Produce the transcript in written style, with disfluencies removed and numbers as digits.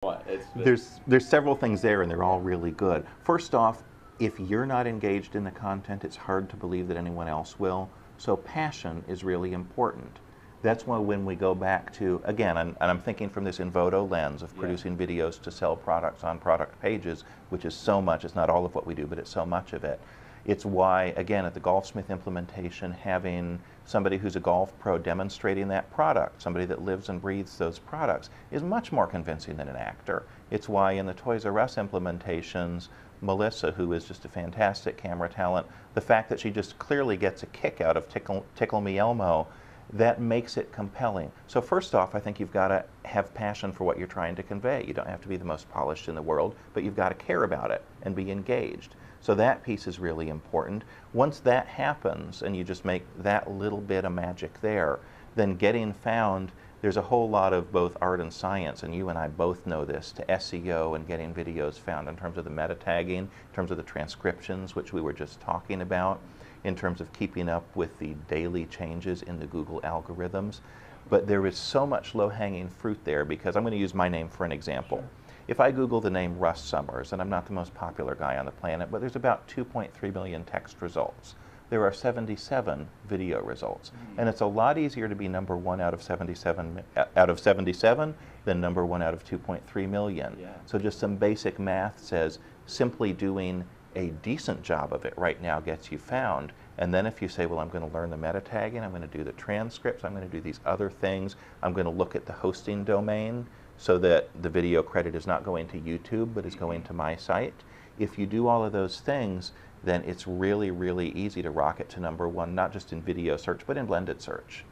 What? There's several things there, and they're all really good. First off, if you're not engaged in the content, it's hard to believe that anyone else will. So passion is really important. That's why when we go back to, again, and I'm thinking from this Invodo lens of producing videos to sell products on product pages, which is so much, it's not all of what we do, but it's so much of it. It's why, again, at the Golfsmith implementation, having somebody who's a golf pro demonstrating that product, somebody that lives and breathes those products, is much more convincing than an actor. It's why in the Toys R Us implementations, Melissa, who is just a fantastic camera talent, the fact that she just clearly gets a kick out of Tickle Me Elmo, that makes it compelling. So first off, I think you've got to have passion for what you're trying to convey. You don't have to be the most polished in the world, but you've got to care about it and be engaged. So that piece is really important. Once that happens and you just make that little bit of magic there, then getting found, there's a whole lot of both art and science, and you and I both know this, to SEO and getting videos found in terms of the meta tagging, in terms of the transcriptions, which we were just talking about, in terms of keeping up with the daily changes in the Google algorithms. But there is so much low-hanging fruit there, because I'm going to use my name for an example. Sure. If I Google the name Russ Summers, and I'm not the most popular guy on the planet, but there's about 2.3 million text results. There are 77 video results. And it's a lot easier to be number one out of 77 than number one out of 2.3 million. Yeah. So just some basic math says simply doing a decent job of it right now gets you found. And then if you say, well, I'm going to learn the meta tagging, I'm going to do the transcripts, I'm going to do these other things, I'm going to look at the hosting domain so that the video credit is not going to YouTube but is going to my site. If you do all of those things, then it's really, really easy to rocket to number one, not just in video search, but in blended search.